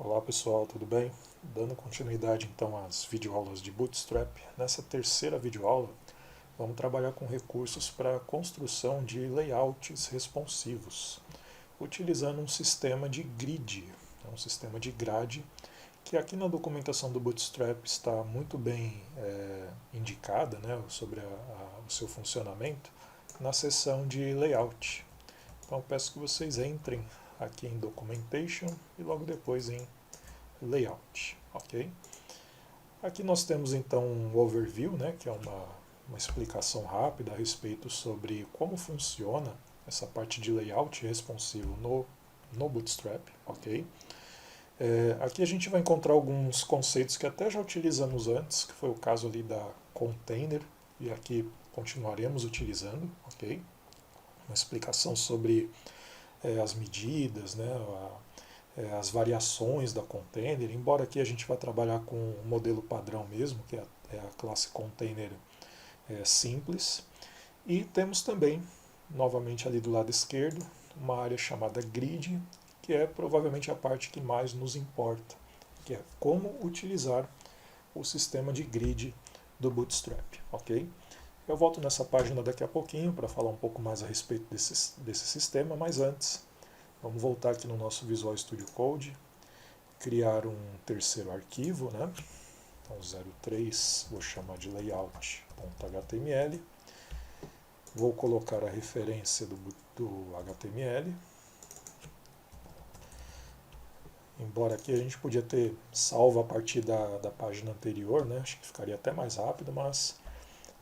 Olá pessoal, tudo bem? Dando continuidade então às videoaulas de Bootstrap, nessa terceira videoaula vamos trabalhar com recursos para a construção de layouts responsivos, utilizando um sistema de grid, um sistema de grade, que aqui na documentação do Bootstrap está muito bem indicada, né, sobre o seu funcionamento, na seção de layout. Então peço que vocês entrem aqui em Documentation e logo depois em Layout, ok? Aqui nós temos então um overview, né, que é uma explicação rápida a respeito sobre como funciona essa parte de layout responsivo no Bootstrap, ok? Aqui a gente vai encontrar alguns conceitos que até já utilizamos antes, que foi o caso ali da container, e aqui continuaremos utilizando, ok? Uma explicação sobre as medidas, né, as variações da container, embora aqui a gente vai trabalhar com o modelo padrão mesmo, que é a classe container simples. E temos também, novamente ali do lado esquerdo, uma área chamada grid, que é provavelmente a parte que mais nos importa, que é como utilizar o sistema de grid do Bootstrap, ok? Eu volto nessa página daqui a pouquinho para falar um pouco mais a respeito desse sistema, mas antes, vamos voltar aqui no nosso Visual Studio Code, criar um terceiro arquivo, né? Então 03, vou chamar de layout.html, vou colocar a referência do HTML, embora aqui a gente podia ter salvo a partir da página anterior, né? Acho que ficaria até mais rápido, mas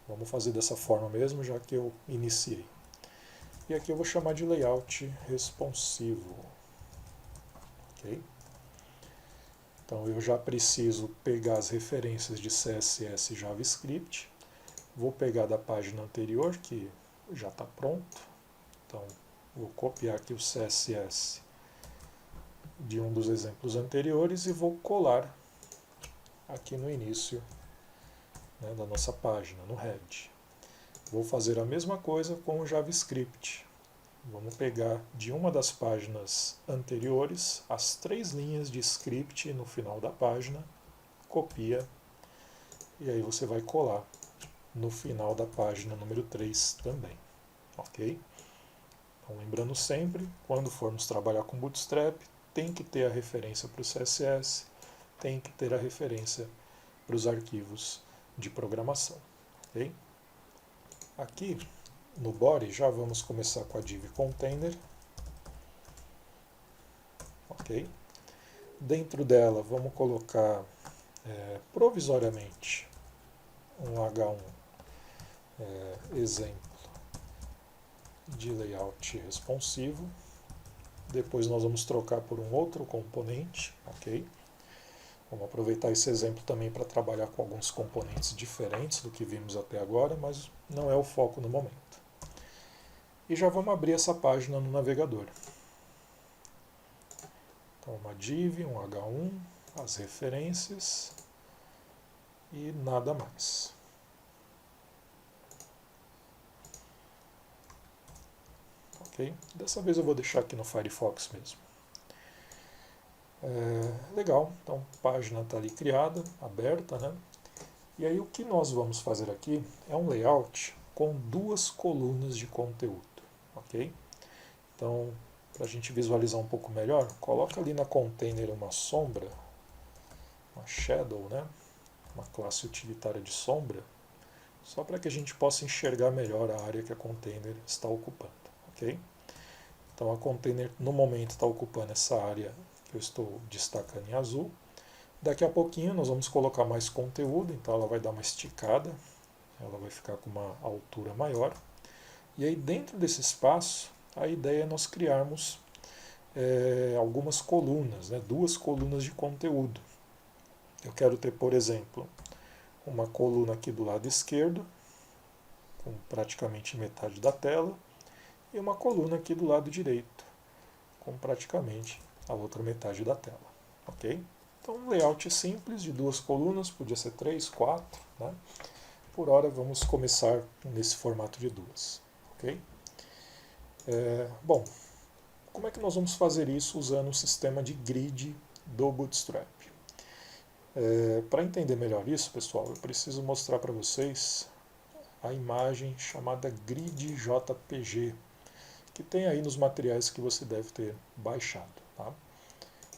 vamos fazer dessa forma mesmo, já que eu iniciei. E aqui eu vou chamar de layout responsivo, ok? Então eu já preciso pegar as referências de CSS e JavaScript. Vou pegar da página anterior, que já está pronto. Então vou copiar aqui o CSS de um dos exemplos anteriores e vou colar aqui no início, né, da nossa página, no head. Vou fazer a mesma coisa com o JavaScript. Vamos pegar de uma das páginas anteriores as 3 linhas de script no final da página, copia, e aí você vai colar no final da página número 3 também, ok? Então lembrando sempre, quando formos trabalhar com Bootstrap, tem que ter a referência para o CSS, tem que ter a referência para os arquivos de programação, ok? Aqui no body já vamos começar com a div container, ok? Dentro dela vamos colocar provisoriamente um H1 exemplo de layout responsivo. Depois nós vamos trocar por um outro componente, ok? Vamos aproveitar esse exemplo também para trabalhar com alguns componentes diferentes do que vimos até agora, mas não é o foco no momento. E já vamos abrir essa página no navegador. Então uma div, um H1, as referências e nada mais. Ok? Dessa vez eu vou deixar aqui no Firefox mesmo. Legal, então a página está ali criada, aberta, né? E aí o que nós vamos fazer aqui é um layout com 2 colunas de conteúdo, ok? Então, para a gente visualizar um pouco melhor, coloca ali na container uma sombra, uma shadow, né? Uma classe utilitária de sombra, só para que a gente possa enxergar melhor a área que a container está ocupando, ok? Então a container no momento está ocupando essa área que eu estou destacando em azul. Daqui a pouquinho nós vamos colocar mais conteúdo, então ela vai dar uma esticada, ela vai ficar com uma altura maior. E aí dentro desse espaço, a ideia é nós criarmos algumas colunas, né, 2 colunas de conteúdo. Eu quero ter, por exemplo, uma coluna aqui do lado esquerdo, com praticamente metade da tela, e uma coluna aqui do lado direito, com praticamente a outra metade da tela, ok? Então um layout simples de 2 colunas, podia ser 3, 4, né? Por hora vamos começar nesse formato de 2, ok? Bom, como é que nós vamos fazer isso usando o sistema de grid do Bootstrap. Para entender melhor isso, pessoal, eu preciso mostrar para vocês a imagem chamada Grid JPG, que tem aí nos materiais que você deve ter baixado. Tá?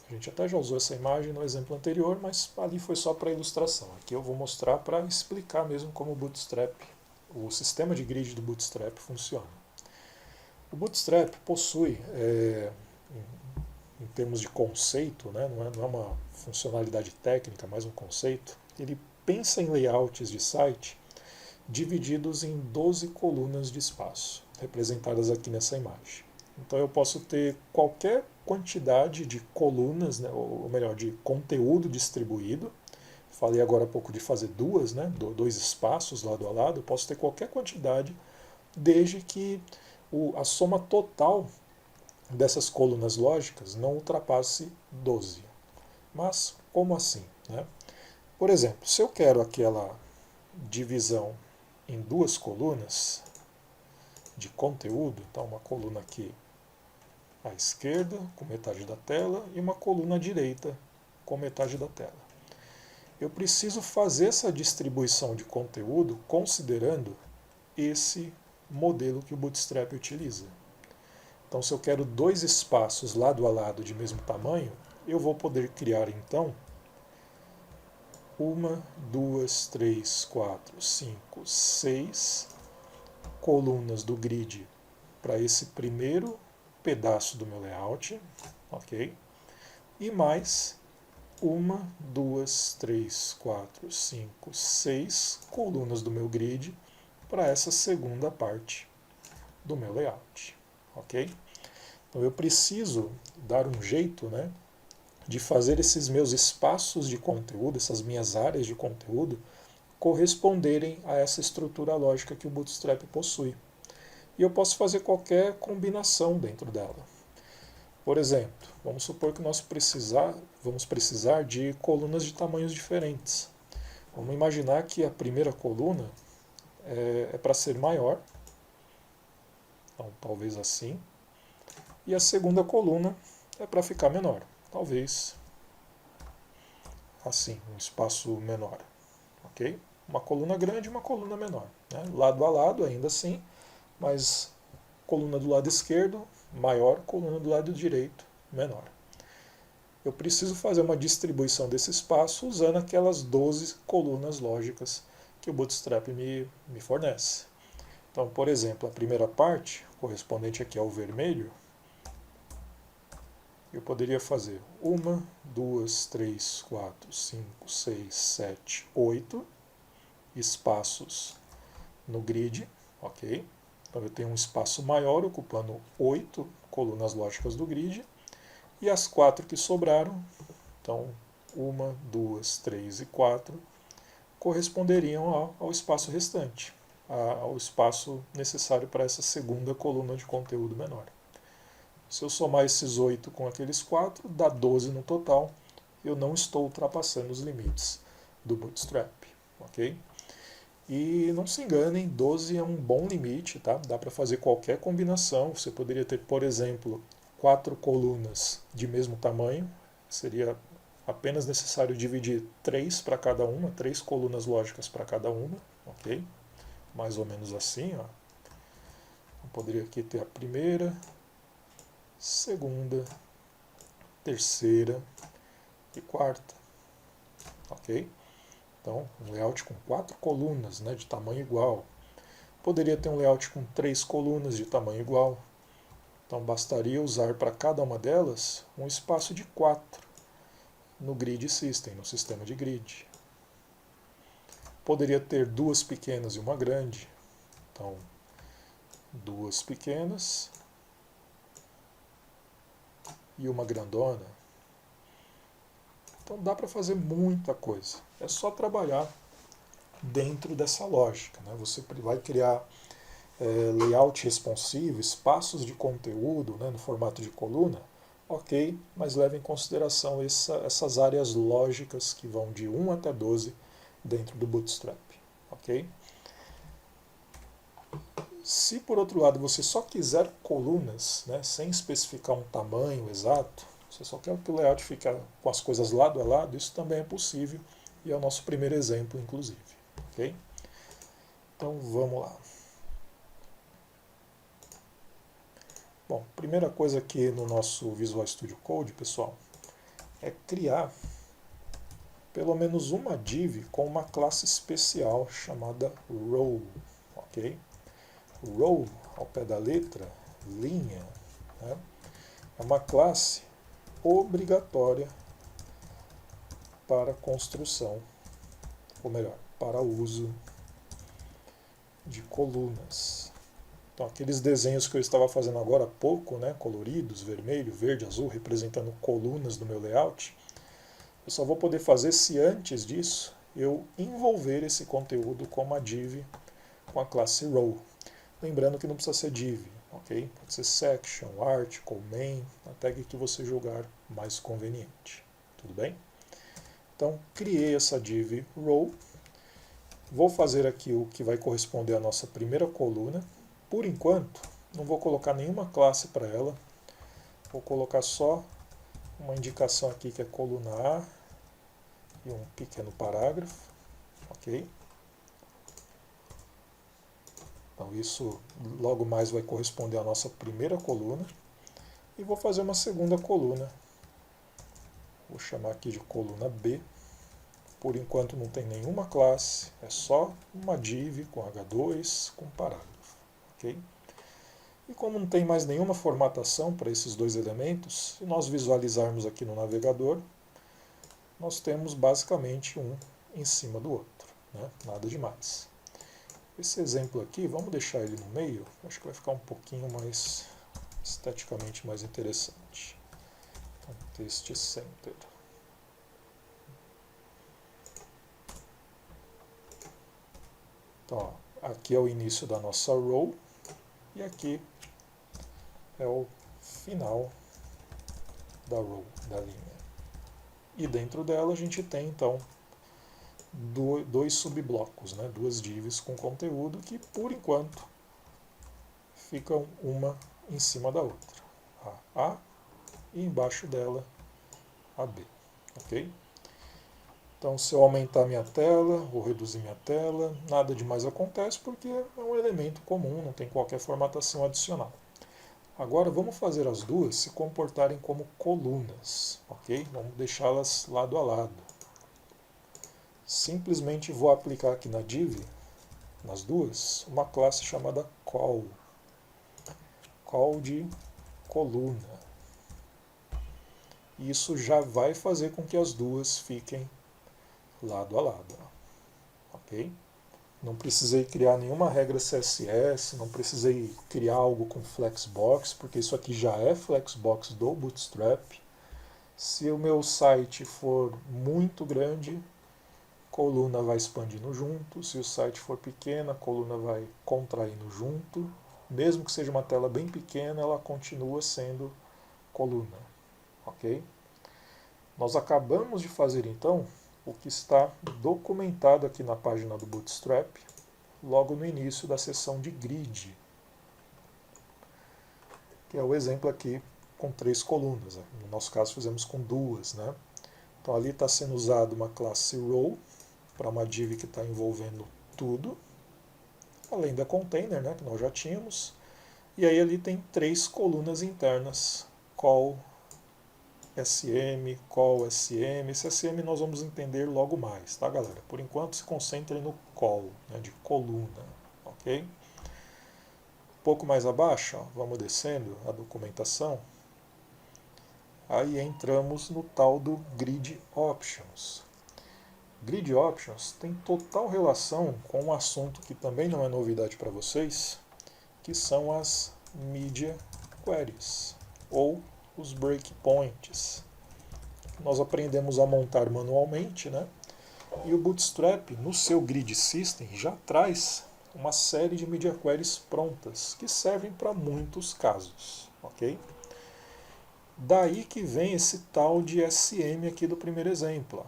A gente até já usou essa imagem no exemplo anterior, mas ali foi só para ilustração. Aqui eu vou mostrar para explicar mesmo como o Bootstrap, o sistema de grid do Bootstrap funciona. O Bootstrap possui, em termos de conceito, né, não é uma funcionalidade técnica, mas um conceito, ele pensa em layouts de site divididos em 12 colunas de espaço, representadas aqui nessa imagem. Então eu posso ter qualquer quantidade de colunas, né, ou melhor, de conteúdo distribuído. Falei agora há pouco de fazer duas, né, dois espaços lado a lado. Eu posso ter qualquer quantidade, desde que a soma total dessas colunas lógicas não ultrapasse 12. Mas como assim? Né? Por exemplo, se eu quero aquela divisão em duas colunas de conteúdo, então uma coluna aqui à esquerda com metade da tela e uma coluna à direita com metade da tela. Eu preciso fazer essa distribuição de conteúdo considerando esse modelo que o Bootstrap utiliza. Então, se eu quero dois espaços lado a lado de mesmo tamanho, eu vou poder criar então 1, 2, 3, 4, 5, 6 colunas do grid para esse primeiro pedaço do meu layout, ok? E mais 1, 2, 3, 4, 5, 6 colunas do meu grid para essa segunda parte do meu layout, ok? Então eu preciso dar um jeito, né, de fazer esses meus espaços de conteúdo, essas minhas áreas de conteúdo, corresponderem a essa estrutura lógica que o Bootstrap possui. E eu posso fazer qualquer combinação dentro dela. Por exemplo, vamos supor que nós vamos precisar de colunas de tamanhos diferentes. Vamos imaginar que a primeira coluna é para ser maior, então talvez assim, e a segunda coluna é para ficar menor, talvez assim, um espaço menor, ok? Uma coluna grande e uma coluna menor, né? Lado a lado ainda assim, mas coluna do lado esquerdo maior, coluna do lado direito menor. Eu preciso fazer uma distribuição desse espaço usando aquelas 12 colunas lógicas que o Bootstrap me fornece. Então, por exemplo, a primeira parte, correspondente aqui ao vermelho, eu poderia fazer 1, 2, 3, 4, 5, 6, 7, 8 espaços no grid, ok? Então eu tenho um espaço maior ocupando 8 colunas lógicas do grid, e as 4 que sobraram, então 1, 2, 3 e 4, corresponderiam ao espaço restante, ao espaço necessário para essa segunda coluna de conteúdo menor. Se eu somar esses 8 com aqueles 4, dá 12 no total. Eu não estou ultrapassando os limites do Bootstrap, ok? E não se enganem, 12 é um bom limite, tá? Dá para fazer qualquer combinação. Você poderia ter, por exemplo, 4 colunas de mesmo tamanho. Seria apenas necessário dividir 3 para cada uma, 3 colunas lógicas para cada uma, ok? Mais ou menos assim, ó. Eu poderia aqui ter a primeira, segunda, terceira e quarta, ok? Então, um layout com 4 colunas, né, de tamanho igual. Poderia ter um layout com 3 colunas de tamanho igual. Então, bastaria usar para cada uma delas um espaço de 4 no grid system, no sistema de grid. Poderia ter 2 pequenas e uma grande. Então, 2 pequenas e uma grandona. Então dá para fazer muita coisa. É só trabalhar dentro dessa lógica. Né? Você vai criar layout responsivo, espaços de conteúdo, né, no formato de coluna, ok, mas leve em consideração essas áreas lógicas que vão de 1 até 12 dentro do Bootstrap. Ok? Se por outro lado você só quiser colunas, né, sem especificar um tamanho exato, Você só quer que o layout fique com as coisas lado a lado, isso também é possível e é o nosso primeiro exemplo, inclusive. Ok? Então vamos lá. Bom, primeira coisa aqui no nosso Visual Studio Code, pessoal, é criar pelo menos uma div com uma classe especial chamada row. Ok? Row, ao pé da letra, linha, né? É uma classe obrigatória para construção, ou melhor, para uso de colunas. Então, aqueles desenhos que eu estava fazendo agora há pouco, né, coloridos, vermelho, verde, azul, representando colunas do meu layout, eu só vou poder fazer se antes disso eu envolver esse conteúdo com uma div com a classe row. Lembrando que não precisa ser div, ok? Pode ser section, article, main, a tag que você julgar mais conveniente. Tudo bem? Então, criei essa div row. Vou fazer aqui o que vai corresponder à nossa primeira coluna. Por enquanto, não vou colocar nenhuma classe para ela. Vou colocar só uma indicação aqui que é coluna A e um pequeno parágrafo. Ok? Então isso logo mais vai corresponder à nossa primeira coluna. E vou fazer uma segunda coluna. Vou chamar aqui de coluna B. Por enquanto não tem nenhuma classe, é só uma div com H2 com parágrafo. Ok? E como não tem mais nenhuma formatação para esses dois elementos, se nós visualizarmos aqui no navegador, nós temos basicamente um em cima do outro, né? Nada demais. Esse exemplo aqui, vamos deixar ele no meio, acho que vai ficar um pouquinho mais esteticamente mais interessante. Então, Test Center. Então, ó, aqui é o início da nossa row e aqui é o final da row, da linha. E dentro dela a gente tem então dois subblocos, né? Duas divs com conteúdo que por enquanto ficam uma em cima da outra. A e embaixo dela a B. Ok? Então, se eu aumentar minha tela ou reduzir minha tela, nada demais acontece porque é um elemento comum, não tem qualquer formatação adicional. Agora vamos fazer as duas se comportarem como colunas, ok? Vamos deixá-las lado a lado. Simplesmente vou aplicar aqui na div, nas duas, uma classe chamada call. Call de coluna. Isso já vai fazer com que as duas fiquem lado a lado, ok? Não precisei criar nenhuma regra CSS, não precisei criar algo com Flexbox, porque isso aqui já é Flexbox do Bootstrap. Se o meu site for muito grande, coluna vai expandindo junto. Se o site for pequeno, a coluna vai contraindo junto. Mesmo que seja uma tela bem pequena, ela continua sendo coluna. Ok? Nós acabamos de fazer então o que está documentado aqui na página do Bootstrap, logo no início da seção de grid, que é o exemplo aqui com 3 colunas. No nosso caso fizemos com 2, né? Então ali está sendo usada uma classe row para uma div que está envolvendo tudo, além da container, né, que nós já tínhamos. E aí ali tem 3 colunas internas, call, SM, call, SM. Esse SM nós vamos entender logo mais, tá, galera? Por enquanto se concentrem no call, né, de coluna, ok? Um pouco mais abaixo, ó, vamos descendo a documentação. Aí entramos no tal do Grid Options. Grid Options tem total relação com um assunto que também não é novidade para vocês, que são as Media Queries, ou os breakpoints. Nós aprendemos a montar manualmente, né? E o Bootstrap, no seu Grid System, já traz uma série de Media Queries prontas, que servem para muitos casos, ok? Daí que vem esse tal de SM aqui do primeiro exemplo.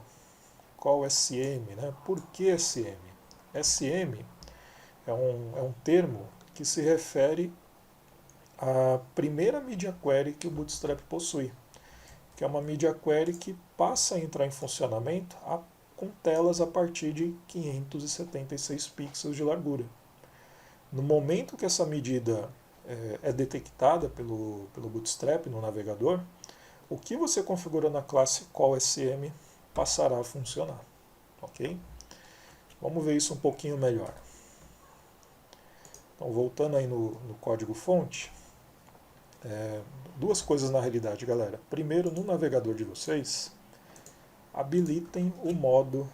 Qual SM, né? Por que SM? SM é um termo que se refere à primeira media query que o Bootstrap possui, que que é uma Media Query que passa a entrar em funcionamento com telas a partir de 576 pixels de largura. No momento que essa medida é detectada pelo Bootstrap no navegador, o que você configura na classe callSM passará a funcionar. Ok? Vamos ver isso um pouquinho melhor. Então, voltando aí no código-fonte, duas coisas na realidade, galera. Primeiro, no navegador de vocês, habilitem o modo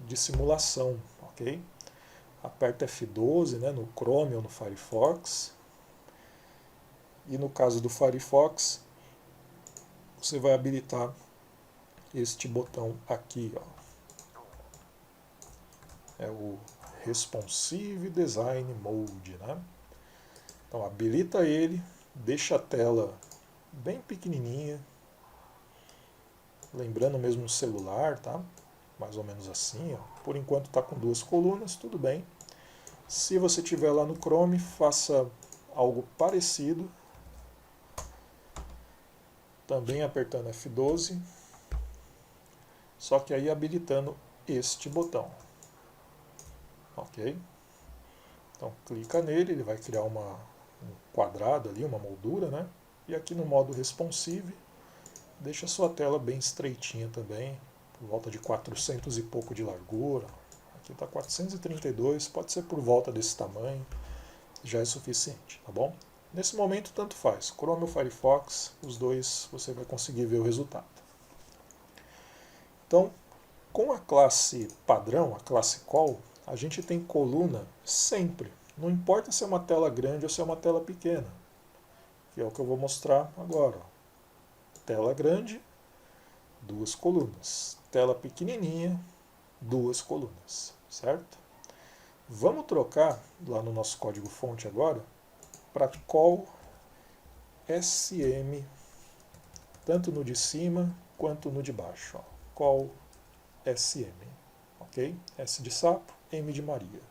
de simulação, ok? Aperta F12, né, no Chrome ou no Firefox. E no caso do Firefox, você vai habilitar este botão aqui, ó. É o Responsive Design Mode, né? Então habilita ele, deixa a tela bem pequenininha, lembrando mesmo no celular, tá? Mais ou menos assim, ó. Por enquanto está com duas colunas, tudo bem. Se você tiver lá no Chrome, faça algo parecido, também apertando F12, só que aí habilitando este botão, ok? Então clica nele, ele vai criar um quadrado ali, uma moldura, né? E aqui no modo responsive, deixa a sua tela bem estreitinha também, por volta de 400 e pouco de largura. Aqui está 432, pode ser por volta desse tamanho, já é suficiente, tá bom? Nesse momento tanto faz, Chrome ou Firefox, os dois você vai conseguir ver o resultado. Então, com a classe padrão, a classe call, a gente tem coluna sempre. Não importa se é uma tela grande ou se é uma tela pequena, que é o que eu vou mostrar agora. Tela grande, duas colunas. Tela pequenininha, duas colunas, certo? Vamos trocar lá no nosso código-fonte agora para call SM, tanto no de cima quanto no de baixo. Ó. Call SM, ok? S de sapo, M de Maria.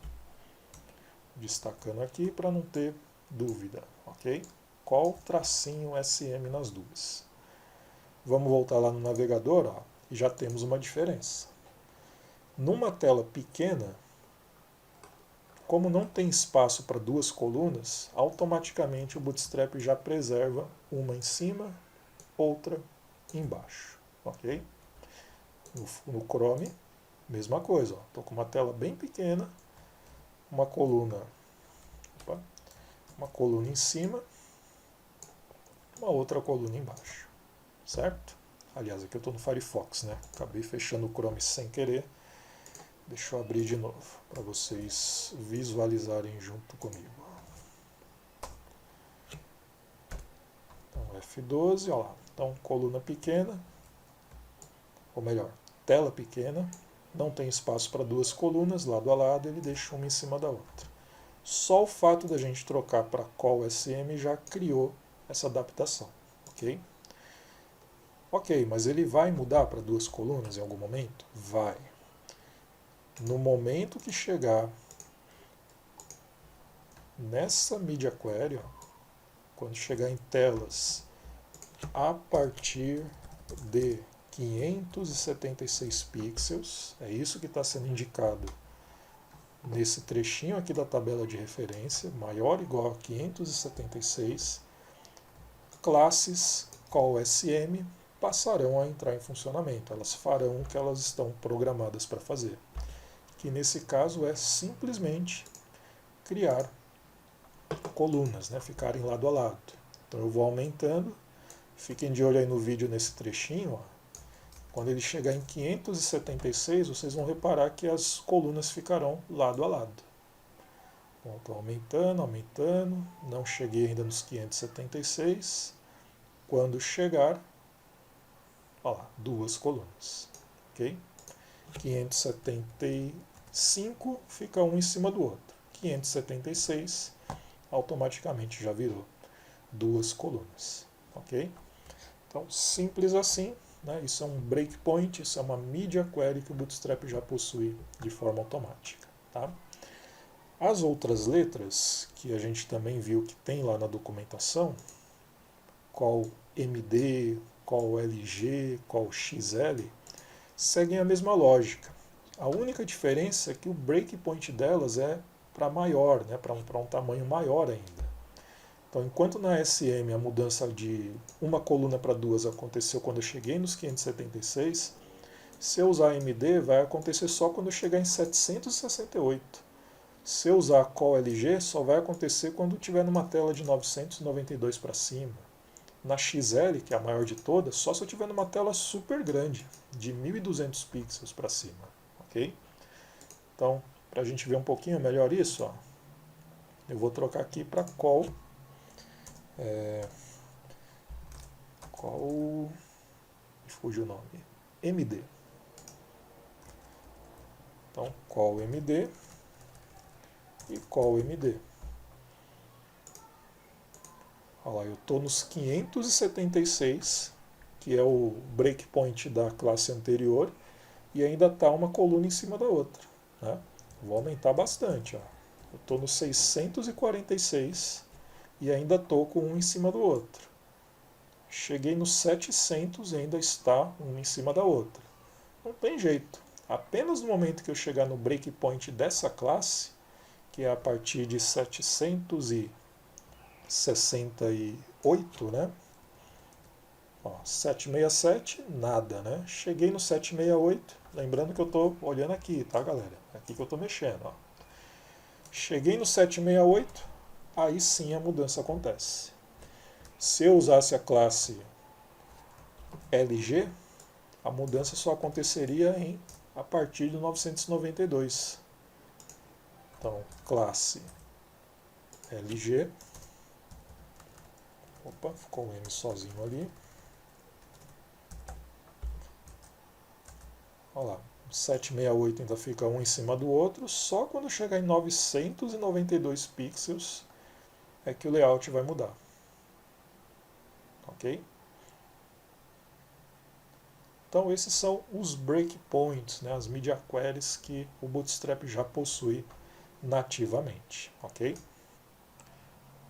Destacando aqui para não ter dúvida, ok? Call tracinho SM nas duas. Vamos voltar lá no navegador, ó, e já temos uma diferença. Numa tela pequena, como não tem espaço para duas colunas, automaticamente o Bootstrap já preserva uma em cima, outra embaixo, ok? No Chrome, mesma coisa, estou com uma tela bem pequena, uma coluna em cima, uma outra coluna embaixo, certo? Aliás, aqui eu estou no Firefox, né? Acabei fechando o Chrome sem querer. Deixa eu abrir de novo, para vocês visualizarem junto comigo. Então, F12, olha lá. Então, coluna pequena, ou melhor, tela pequena, não tem espaço para duas colunas, lado a lado, ele deixa uma em cima da outra. Só o fato da gente trocar para call SM já criou essa adaptação, ok? Ok, mas ele vai mudar para duas colunas em algum momento? Vai. No momento que chegar nessa Media Query, ó, quando chegar em telas a partir de 576 pixels, é isso que está sendo indicado nesse trechinho aqui da tabela de referência, maior ou igual a 576, classes callSM passarão a entrar em funcionamento, elas farão o que elas estão programadas para fazer, que nesse caso é simplesmente criar colunas, né, ficarem lado a lado. Então eu vou aumentando, fiquem de olho aí no vídeo nesse trechinho, ó. Quando ele chegar em 576, vocês vão reparar que as colunas ficarão lado a lado. Bom, estou aumentando, aumentando, não cheguei ainda nos 576. Quando chegar, ó lá, duas colunas, ok? 575 fica um em cima do outro. 576 automaticamente já virou duas colunas, ok? Então, simples assim, né? Isso é um breakpoint, isso é uma media query que o Bootstrap já possui de forma automática, tá? As outras letras, que a gente também viu que tem lá na documentação, call MD, col LG, col XL, seguem a mesma lógica. A única diferença é que o breakpoint delas é para maior, né, para um tamanho maior ainda. Então, enquanto na SM a mudança de uma coluna para duas aconteceu quando eu cheguei nos 576, se eu usar AMD vai acontecer só quando eu chegar em 768. Se eu usar col LG, só vai acontecer quando tiver numa tela de 992 para cima. Na XL, que é a maior de todas, só se eu tiver numa tela super grande, de 1200 pixels para cima. Ok? Então, para a gente ver um pouquinho melhor isso, ó, eu vou trocar aqui para col. Col. Fugiu o nome. MD. Então, col MD e col MD. Olha lá, eu estou nos 576, que é o breakpoint da classe anterior, e ainda está uma coluna em cima da outra. Né? Vou aumentar bastante. Ó. Eu estou no 646 e ainda estou com um em cima do outro. Cheguei no 700 e ainda está uma em cima da outra. Não tem jeito. Apenas no momento que eu chegar no breakpoint dessa classe, que é a partir de 768, né? Ó, 767, nada, né? Cheguei no 768, lembrando que eu estou olhando aqui, tá, galera? É aqui que eu estou mexendo, ó. Cheguei no 768, aí sim a mudança acontece. Se eu usasse a classe LG, a mudança só aconteceria a partir de 992. Então, classe LG. Opa, ficou o M sozinho ali. Olha lá, 768 ainda fica um em cima do outro, só quando chegar em 992 pixels é que o layout vai mudar. Ok? Então esses são os breakpoints, né, as media queries que o Bootstrap já possui nativamente. Ok?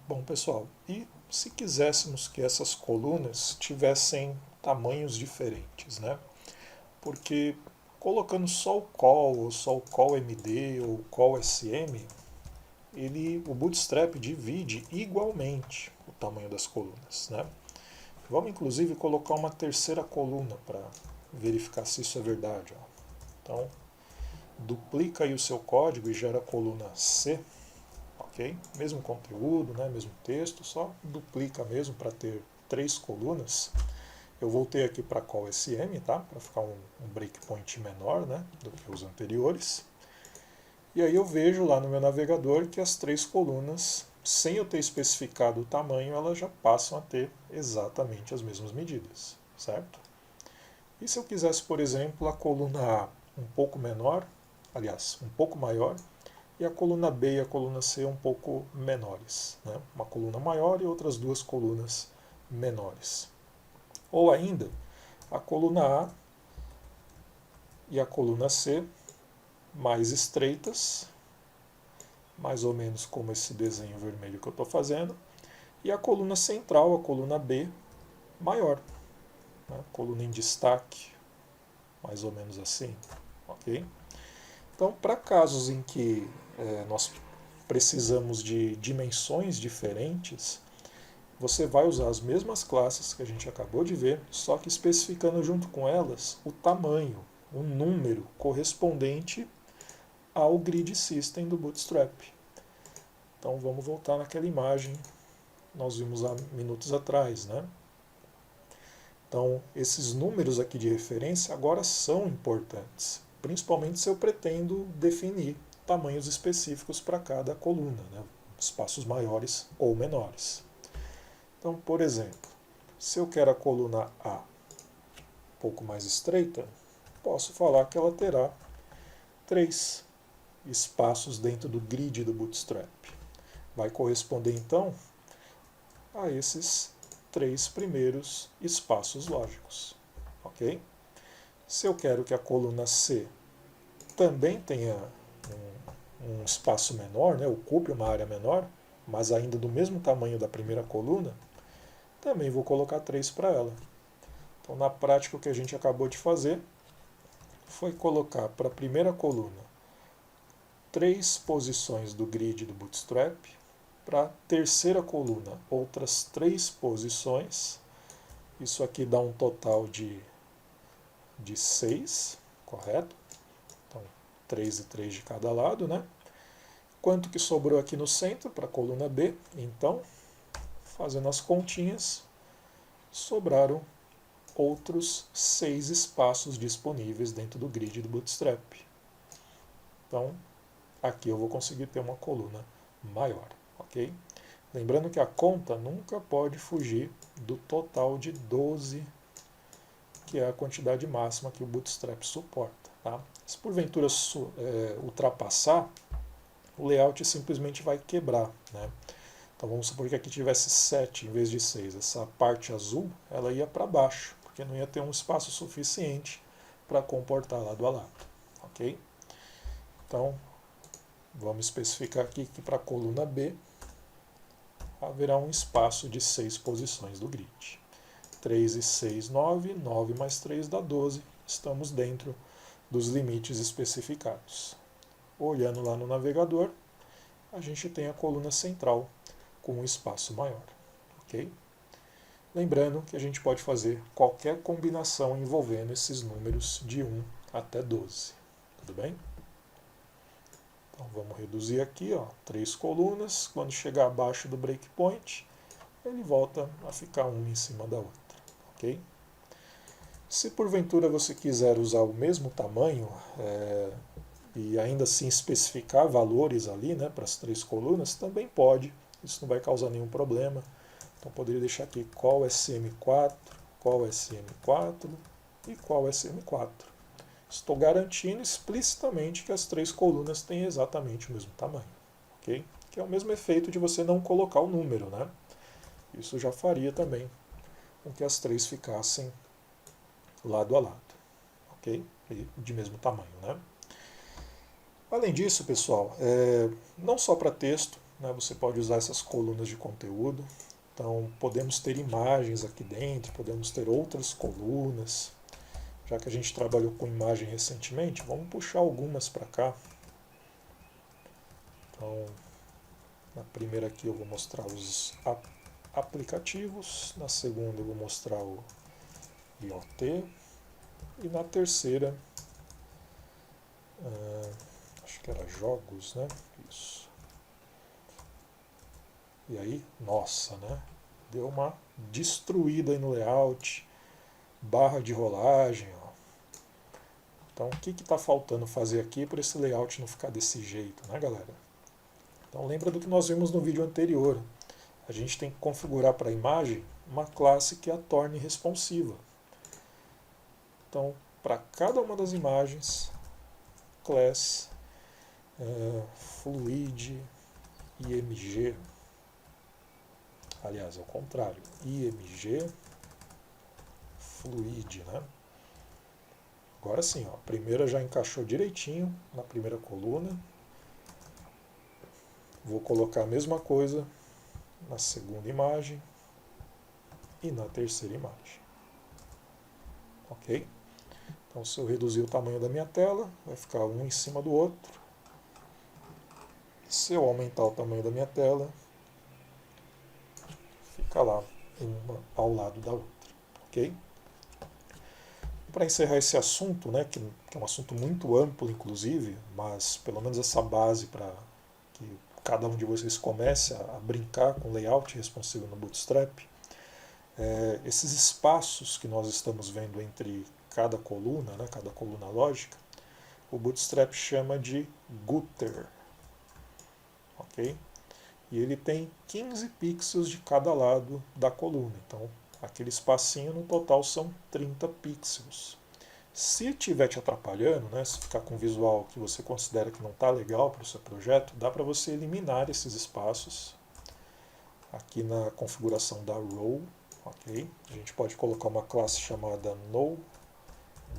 Bom, pessoal, e se quiséssemos que essas colunas tivessem tamanhos diferentes, né? Porque colocando só o col, ou só o col MD, ou col SM, o Bootstrap divide igualmente o tamanho das colunas, né? Vamos inclusive colocar uma terceira coluna para verificar se isso é verdade. Ó. Então, duplica aí o seu código e gera a coluna C, ok? Mesmo conteúdo, né? Mesmo texto, só duplica mesmo para ter 3 colunas. Eu voltei aqui para col SM, tá? Para ficar um breakpoint menor, né? Do que os anteriores. E aí eu vejo lá no meu navegador que as 3 colunas, sem eu ter especificado o tamanho, elas já passam a ter exatamente as mesmas medidas, certo? E se eu quisesse, por exemplo, a coluna A um pouco menor, aliás, um pouco maior, e a coluna B e a coluna C um pouco menores, né? Uma coluna maior e outras 2 colunas menores. Ou ainda, a coluna A e a coluna C mais estreitas, mais ou menos como esse desenho vermelho que eu estou fazendo, e a coluna central, a coluna B, maior, né? Coluna em destaque, mais ou menos assim, ok? Então, para casos em que nós precisamos de dimensões diferentes, você vai usar as mesmas classes que a gente acabou de ver, só que especificando junto com elas o tamanho, o número correspondente ao grid system do Bootstrap. Então vamos voltar naquela imagem que nós vimos há minutos atrás, né? Então esses números aqui de referência agora são importantes, principalmente se eu pretendo definir tamanhos específicos para cada coluna, né? Espaços maiores ou menores. Então, por exemplo, se eu quero a coluna A um pouco mais estreita, posso falar que ela terá 3 espaços dentro do grid do Bootstrap. Vai corresponder então a esses 3 primeiros espaços lógicos. Ok? Se eu quero que a coluna C também tenha um espaço menor, né, ocupe uma área menor, mas ainda do mesmo tamanho da primeira coluna, também vou colocar 3 para ela. Então, na prática, o que a gente acabou de fazer foi colocar para a primeira coluna 3 posições do grid do Bootstrap, para a terceira coluna outras 3 posições. Isso aqui dá um total de 6, correto? Então, 3 e 3 de cada lado, né? Quanto que sobrou aqui no centro para a coluna B? Então, fazendo as continhas, sobraram outros 6 espaços disponíveis dentro do grid do Bootstrap. Então, aqui eu vou conseguir ter uma coluna maior, ok? Lembrando que a conta nunca pode fugir do total de 12, que é a quantidade máxima que o Bootstrap suporta. Tá? Se porventura ultrapassar, o layout simplesmente vai quebrar. Né? Então vamos supor que aqui tivesse 7 em vez de 6. Essa parte azul ela ia para baixo, porque não ia ter um espaço suficiente para comportar lado a lado. Ok? Então, vamos especificar aqui que para a coluna B haverá um espaço de 6 posições do grid. 3 e 6, 9. 9 mais 3 dá 12. Estamos dentro dos limites especificados. Olhando lá no navegador, a gente tem a coluna central com um espaço maior. Ok? Lembrando que a gente pode fazer qualquer combinação envolvendo esses números de 1 até 12. Tudo bem? Então vamos reduzir aqui, 3 colunas. Quando chegar abaixo do breakpoint, ele volta a ficar uma em cima da outra. Ok? Se porventura você quiser usar o mesmo tamanho e ainda assim especificar valores ali, né, para as 3 colunas, também pode. Isso não vai causar nenhum problema. Então poderia deixar aqui qual SM4, qual SM4 e qual SM4. Estou garantindo explicitamente que as 3 colunas têm exatamente o mesmo tamanho. Ok? Que é o mesmo efeito de você não colocar o número. Né? Isso já faria também com que as 3 ficassem lado a lado. Ok? E de mesmo tamanho. Né? Além disso, pessoal, não só para texto, né, você pode usar essas colunas de conteúdo. Então, podemos ter imagens aqui dentro, podemos ter outras colunas. Já que a gente trabalhou com imagem recentemente, vamos puxar algumas para cá. Então, na primeira aqui eu vou mostrar os aplicativos, na segunda eu vou mostrar o IoT, e na terceira, acho que era jogos, né? Isso. E aí, nossa, né? Deu uma destruída aí no layout, barra de rolagem. Ó. Então, o que está faltando fazer aqui para esse layout não ficar desse jeito, né, galera? Então, lembra do que nós vimos no vídeo anterior. A gente tem que configurar para a imagem uma classe que a torne responsiva. Então, para cada uma das imagens, class fluid img, aliás, ao contrário, img fluid, né? Agora sim, a primeira já encaixou direitinho na primeira coluna. Vou colocar a mesma coisa na segunda imagem e na terceira imagem. Ok? Então, se eu reduzir o tamanho da minha tela, vai ficar um em cima do outro. Se eu aumentar o tamanho da minha tela, fica lá uma ao lado da outra. Ok? Para encerrar esse assunto, né, que é um assunto muito amplo, inclusive, mas pelo menos essa base para que cada um de vocês comece a brincar com layout responsivo no Bootstrap, esses espaços que nós estamos vendo entre cada coluna, né, cada coluna lógica, o Bootstrap chama de gutter. Ok? E ele tem 15 pixels de cada lado da coluna. Então, aquele espacinho no total são 30 pixels. Se estiver te atrapalhando, né, se ficar com um visual que você considera que não está legal para o seu projeto, dá para você eliminar esses espaços aqui na configuração da row. Okay? A gente pode colocar uma classe chamada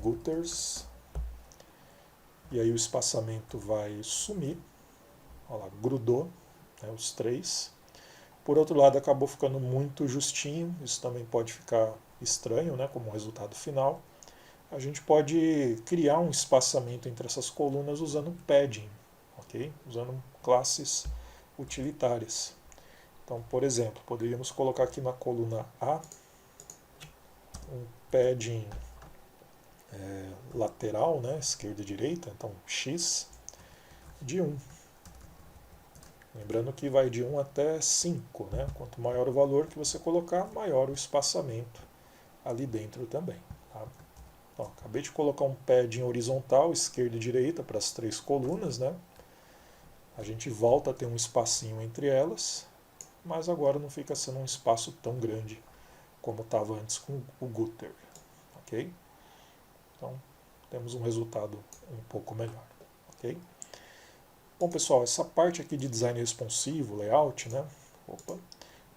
noGutters e aí o espaçamento vai sumir. Olha lá, grudou, né, os 3. Por outro lado, acabou ficando muito justinho, isso também pode ficar estranho, né, como resultado final, a gente pode criar um espaçamento entre essas colunas usando padding, ok? Usando classes utilitárias. Então, por exemplo, poderíamos colocar aqui na coluna A um padding lateral, né, esquerda e direita, então x de 1. Lembrando que vai de 1 até 5, né? Quanto maior o valor que você colocar, maior o espaçamento ali dentro também. Tá? Então, acabei de colocar um padding horizontal, esquerda e direita, para as 3 colunas, né? A gente volta a ter um espacinho entre elas, mas agora não fica sendo um espaço tão grande como estava antes com o Gutter. Ok? Então, temos um resultado um pouco melhor. Ok? Bom, pessoal, essa parte aqui de design responsivo, layout, né? Opa,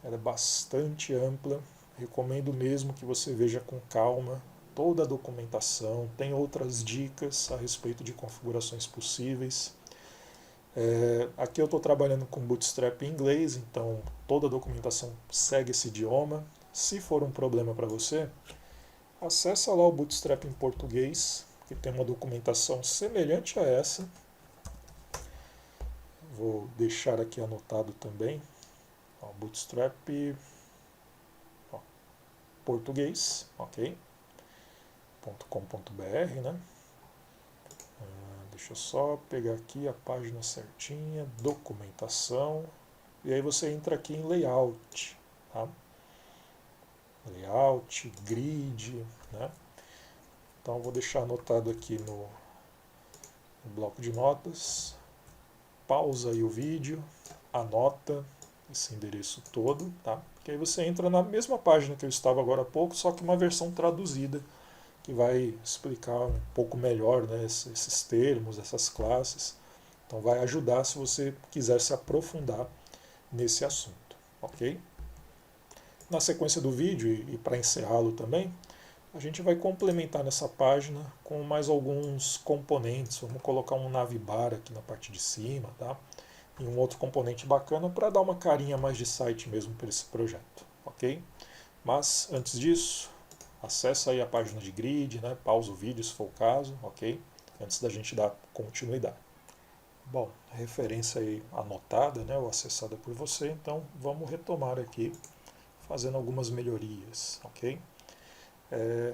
ela é bastante ampla. Recomendo mesmo que você veja com calma toda a documentação. Tem outras dicas a respeito de configurações possíveis. Aqui eu estou trabalhando com Bootstrap em inglês, então toda a documentação segue esse idioma. Se for um problema para você, acessa lá o Bootstrap em português, que tem uma documentação semelhante a essa. Vou deixar aqui anotado também. Ó, Bootstrap ó, português, ok? .com.br, né? Deixa eu só pegar aqui a página certinha, documentação, e aí você entra aqui em layout, tá? Layout, grid, né? Então eu vou deixar anotado aqui no bloco de notas, pausa aí o vídeo, anota esse endereço todo, tá? Que aí você entra na mesma página que eu estava agora há pouco, só que uma versão traduzida, que vai explicar um pouco melhor, né, esses termos, essas classes. Então vai ajudar se você quiser se aprofundar nesse assunto, ok? Na sequência do vídeo, e para encerrá-lo também, a gente vai complementar nessa página com mais alguns componentes. Vamos colocar um navbar aqui na parte de cima, tá? E um outro componente bacana para dar uma carinha mais de site mesmo para esse projeto, ok? Mas antes disso, acessa aí a página de grid, né? Pausa o vídeo se for o caso, ok? Antes da gente dar continuidade. Bom, referência aí anotada, né? Ou acessada por você, então vamos retomar aqui, fazendo algumas melhorias, ok?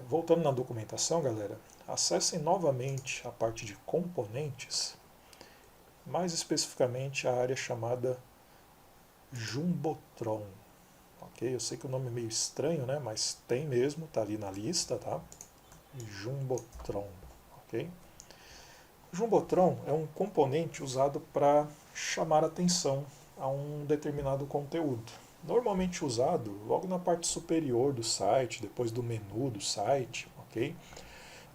Voltando na documentação, galera, acessem novamente a parte de componentes, mais especificamente a área chamada Jumbotron. Ok? Eu sei que o nome é meio estranho, né? Mas tem mesmo, tá ali na lista, tá? Jumbotron, ok? O Jumbotron é um componente usado para chamar atenção a um determinado conteúdo. Normalmente usado logo na parte superior do site, depois do menu do site, ok?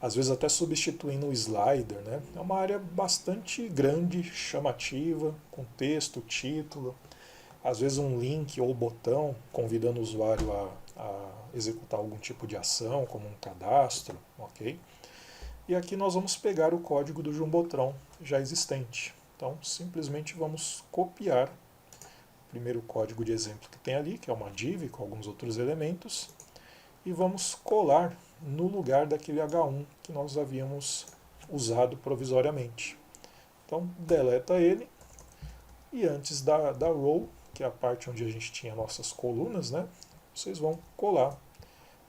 Às vezes até substituindo o slider, né? É uma área bastante grande, chamativa, com texto, título, às vezes um link ou botão convidando o usuário a executar algum tipo de ação, como um cadastro, ok? E aqui nós vamos pegar o código do Jumbotron já existente. Então, simplesmente vamos copiar o primeiro código de exemplo que tem ali, que é uma div com alguns outros elementos, e vamos colar no lugar daquele H1 que nós havíamos usado provisoriamente. Então, deleta ele, e antes da row, que é a parte onde a gente tinha nossas colunas, né, vocês vão colar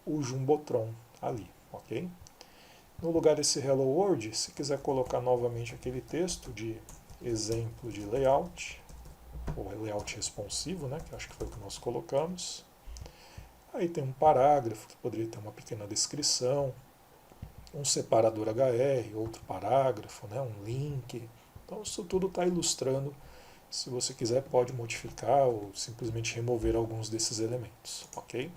o Jumbotron ali, ok? No lugar desse Hello World, se quiser colocar novamente aquele texto de exemplo de layout, ou layout responsivo, né, que acho que foi o que nós colocamos. Aí tem um parágrafo, que poderia ter uma pequena descrição, um separador HR, outro parágrafo, né, um link. Então isso tudo está ilustrando. Se você quiser, pode modificar ou simplesmente remover alguns desses elementos, ok?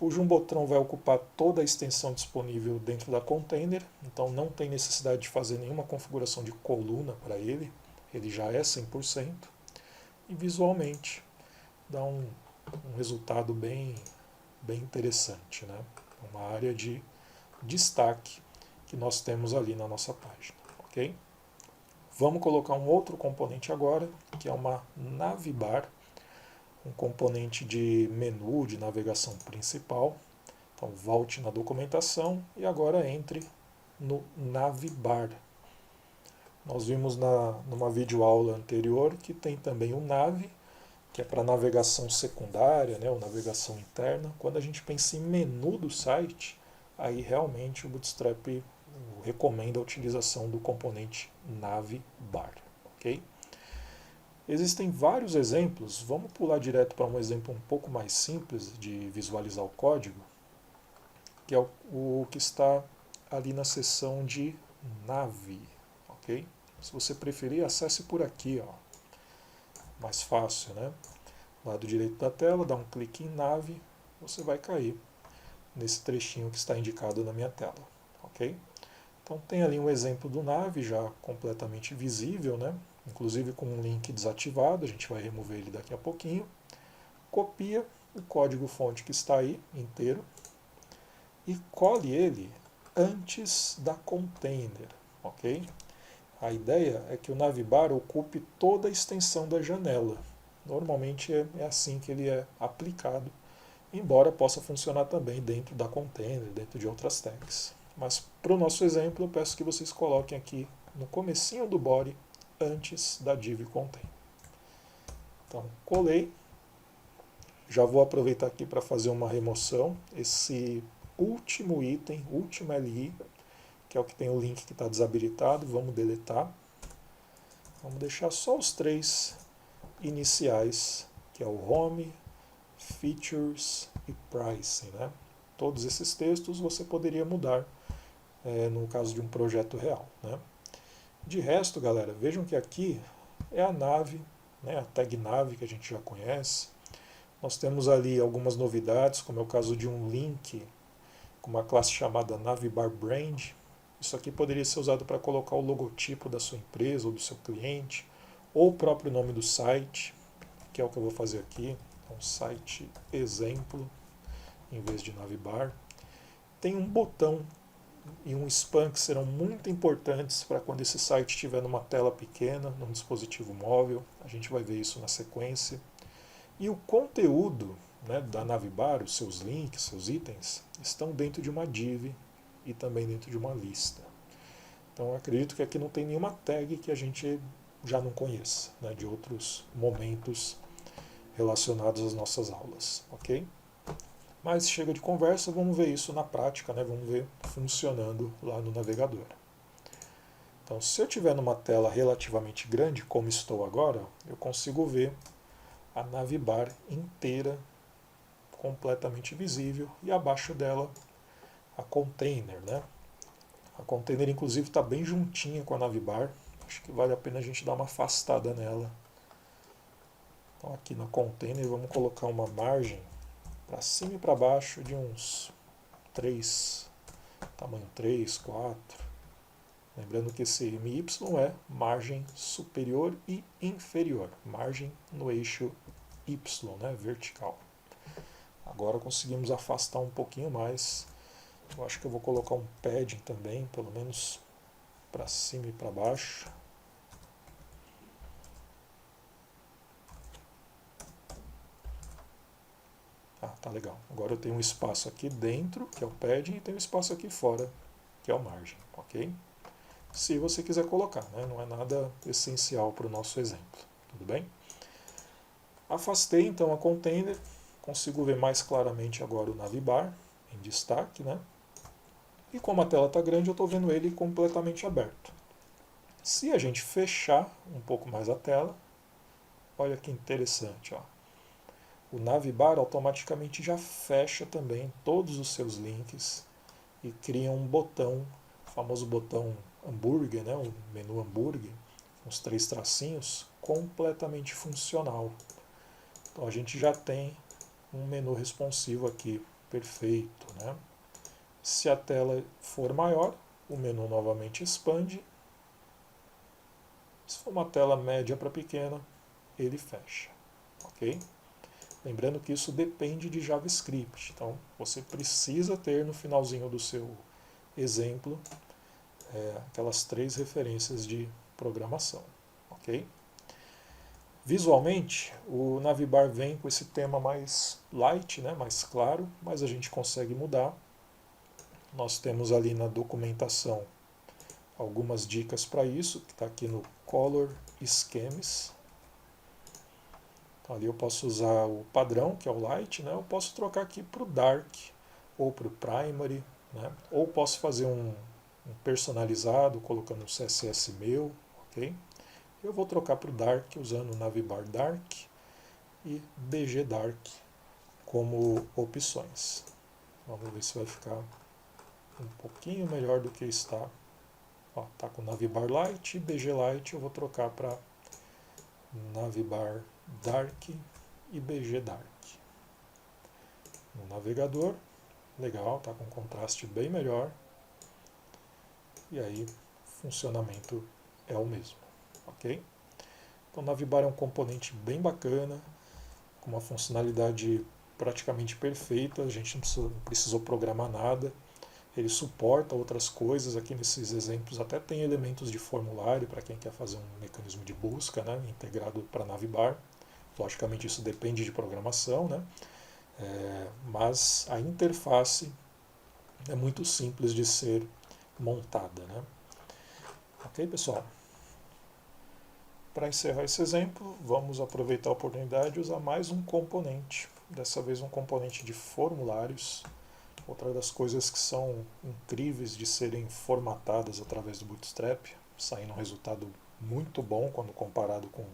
O Jumbotron vai ocupar toda a extensão disponível dentro da container, então não tem necessidade de fazer nenhuma configuração de coluna para ele já é 100%, e visualmente dá um resultado bem interessante, né? Uma área de destaque que nós temos ali na nossa página, ok? Vamos colocar um outro componente agora, que é uma navbar, um componente de menu de navegação principal, Então volte na documentação e agora entre no Navbar. Nós vimos numa videoaula anterior que tem também o Nav, que é para navegação secundária, né, ou navegação interna. Quando a gente pensa em menu do site, aí realmente o Bootstrap recomenda a utilização do componente Navbar. Okay? Existem vários exemplos, vamos pular direto para um exemplo um pouco mais simples de visualizar o código, que é o que está ali na seção de Nav. Okay? Se você preferir, acesse por aqui, ó. Mais fácil, né? Lado direito da tela, dá um clique em Nav, você vai cair nesse trechinho que está indicado na minha tela. Ok? Então tem ali um exemplo do Nav já completamente visível, né? Inclusive com um link desativado, a gente vai remover ele daqui a pouquinho. Copia o código-fonte que está aí inteiro e cole ele antes da container. Ok? A ideia é que o Navbar ocupe toda a extensão da janela. Normalmente é assim que ele é aplicado, embora possa funcionar também dentro da container, dentro de outras tags. Mas para o nosso exemplo, eu peço que vocês coloquem aqui no comecinho do body, antes da div contain. Então, colei. Já vou aproveitar aqui para fazer uma remoção. Esse último item, último LI, que é o que tem o link que está desabilitado, vamos deletar. Vamos deixar só os três iniciais, que é o home, features e pricing. Né? Todos esses textos você poderia mudar no caso de um projeto real. Né? De resto, galera, vejam que aqui é a nave, né, a tag nave que a gente já conhece. Nós temos ali algumas novidades, como é o caso de um link com uma classe chamada Navbar Brand. Isso aqui poderia ser usado para colocar o logotipo da sua empresa ou do seu cliente, ou o próprio nome do site, que é o que eu vou fazer aqui. É um site exemplo, em vez de Navbar. Tem um botão e um span que serão muito importantes para quando esse site estiver numa tela pequena, num dispositivo móvel. A gente vai ver isso na sequência. E o conteúdo, né, da Navbar, os seus links, seus itens, estão dentro de uma div e também dentro de uma lista. Então acredito que aqui não tem nenhuma tag que a gente já não conheça, né, de outros momentos relacionados às nossas aulas, ok? Mas chega de conversa, vamos ver isso na prática, né? Vamos ver funcionando lá no navegador. Então, se eu estiver numa tela relativamente grande, como estou agora, eu consigo ver a Navbar inteira, completamente visível, e abaixo dela a container. Né? A container, inclusive, está bem juntinha com a Navbar. Acho que vale a pena a gente dar uma afastada nela. Então, aqui na container, vamos colocar uma margem para cima e para baixo de uns 3, tamanho 3, 4. Lembrando que esse MY é margem superior e inferior, margem no eixo Y, né, vertical. Agora conseguimos afastar um pouquinho mais. Eu acho que eu vou colocar um padding também, pelo menos para cima e para baixo. Ah, tá legal. Agora eu tenho um espaço aqui dentro, que é o padding, e tenho um espaço aqui fora, que é o margem, ok? Se você quiser colocar, né? Não é nada essencial para o nosso exemplo, tudo bem? Afastei então a container, consigo ver mais claramente agora o Navbar em destaque, né? E como a tela está grande, eu estou vendo ele completamente aberto. Se a gente fechar um pouco mais a tela, olha que interessante, ó. O Navbar automaticamente já fecha também todos os seus links e cria um botão, o famoso botão hambúrguer, né, o menu hambúrguer, uns 3 tracinhos, completamente funcional. Então a gente já tem um menu responsivo aqui perfeito. Né? Se a tela for maior, o menu novamente expande. Se for uma tela média para pequena, ele fecha. Ok? Lembrando que isso depende de JavaScript. Então, você precisa ter no finalzinho do seu exemplo aquelas 3 referências de programação. Ok? Visualmente, o Navibar vem com esse tema mais light, né, mais claro, mas a gente consegue mudar. Nós temos ali na documentação algumas dicas para isso, que está aqui no Color Schemes. Então, ali eu posso usar o padrão, que é o light, né, eu posso trocar aqui para o dark ou para o primary, né, ou posso fazer um personalizado colocando um CSS meu, ok? Eu vou trocar para o Dark usando o Navibar Dark e BG Dark como opções. Vamos ver se vai ficar um pouquinho melhor do que está. Está com Navibar Light e BG Light, eu vou trocar para Navibar Dark e BG Dark. No navegador, legal, está com contraste bem melhor. E aí, o funcionamento é o mesmo, ok? Então, o Navibar é um componente bem bacana, com uma funcionalidade praticamente perfeita, a gente não precisou programar nada. Ele suporta outras coisas, aqui nesses exemplos até tem elementos de formulário para quem quer fazer um mecanismo de busca, né, integrado para Navibar. Logicamente isso depende de programação, né, mas a interface é muito simples de ser montada, né. Ok, pessoal? Para encerrar esse exemplo, vamos aproveitar a oportunidade e usar mais um componente, dessa vez um componente de formulários. Outra das coisas que são incríveis de serem formatadas através do Bootstrap, saindo um resultado muito bom quando comparado com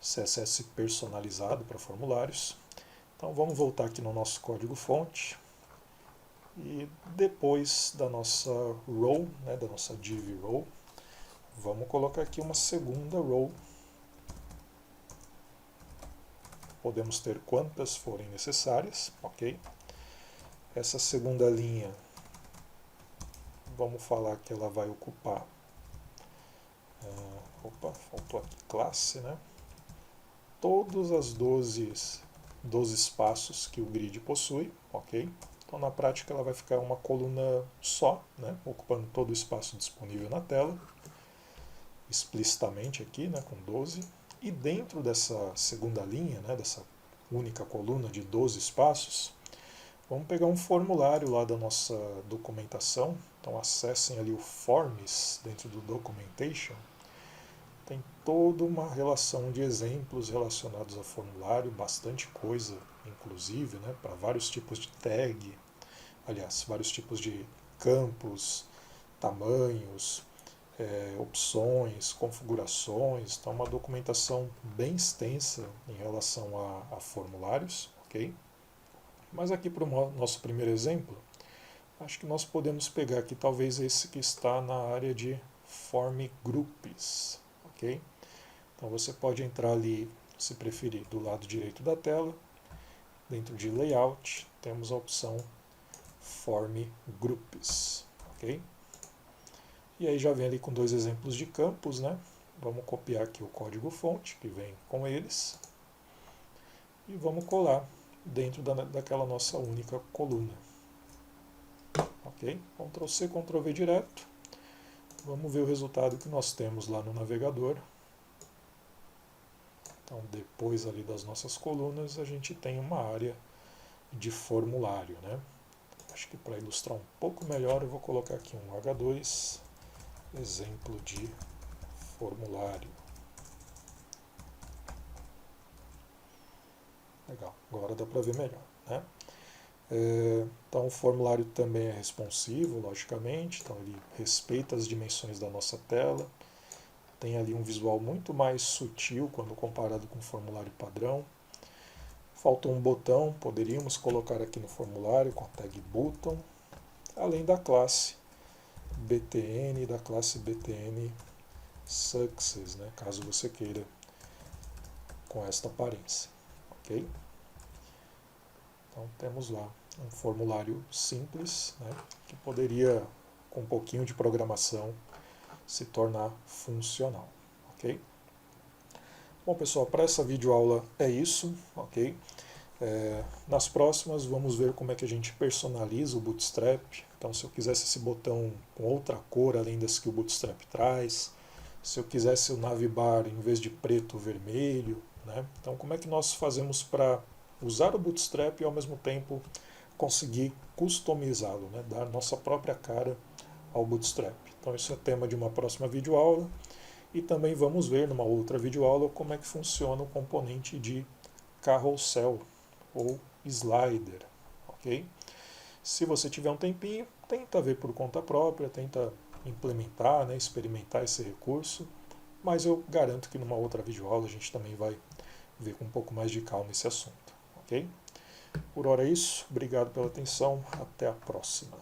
CSS personalizado para formulários. Então vamos voltar aqui no nosso código-fonte e depois da nossa row, né, da nossa div row, vamos colocar aqui uma segunda row. Podemos ter quantas forem necessárias, ok? Essa segunda linha, vamos falar que ela vai ocupar, faltou aqui classe, né? Todas as 12 espaços que o grid possui, ok? Então na prática ela vai ficar uma coluna só, né? Ocupando todo o espaço disponível na tela, explicitamente aqui, né? Com 12. E dentro dessa segunda linha, né? Dessa única coluna de 12 espaços, vamos pegar um formulário lá da nossa documentação. Então acessem ali o Forms dentro do Documentation. Tem toda uma relação de exemplos relacionados ao formulário, bastante coisa, inclusive, né, para vários tipos de tag, aliás, vários tipos de campos, tamanhos, opções, configurações. Então, uma documentação bem extensa em relação a formulários, ok? Mas aqui para o nosso primeiro exemplo, acho que nós podemos pegar aqui talvez esse que está na área de Form Groups, ok? Então você pode entrar ali, se preferir, do lado direito da tela, dentro de Layout, temos a opção Form Groups, ok? E aí já vem ali com dois exemplos de campos, né? Vamos copiar aqui o código-fonte que vem com eles e vamos colar dentro daquela nossa única coluna. Ok? Ctrl C, Ctrl V direto. Vamos ver o resultado que nós temos lá no navegador. Então, depois ali das nossas colunas, a gente tem uma área de formulário, né? Acho que para ilustrar um pouco melhor, eu vou colocar aqui um H2, exemplo de formulário. Legal, agora dá para ver melhor, né? Então o formulário também é responsivo, logicamente, então ele respeita as dimensões da nossa tela, tem ali um visual muito mais sutil quando comparado com o formulário padrão. Faltou um botão, poderíamos colocar aqui no formulário com a tag button, além da classe BTN e da classe BTN Success, né, caso você queira com esta aparência, ok? Então temos lá um formulário simples, né, que poderia, com um pouquinho de programação, se tornar funcional, ok? Bom, pessoal, para essa videoaula é isso, ok? Nas próximas vamos ver como é que a gente personaliza o Bootstrap. Então, se eu quisesse esse botão com outra cor além das que o Bootstrap traz, se eu quisesse o Navibar em vez de preto, vermelho, né? Então, como é que nós fazemos para usar o Bootstrap e ao mesmo tempo conseguir customizá-lo, né? Dar nossa própria cara ao Bootstrap. Então, isso é tema de uma próxima videoaula. E também vamos ver numa outra videoaula como é que funciona o componente de carrossel ou slider, ok? Se você tiver um tempinho, tenta ver por conta própria, tenta implementar, né, experimentar esse recurso, mas eu garanto que numa outra videoaula a gente também vai ver com um pouco mais de calma esse assunto, ok? Por hora é isso, obrigado pela atenção, até a próxima.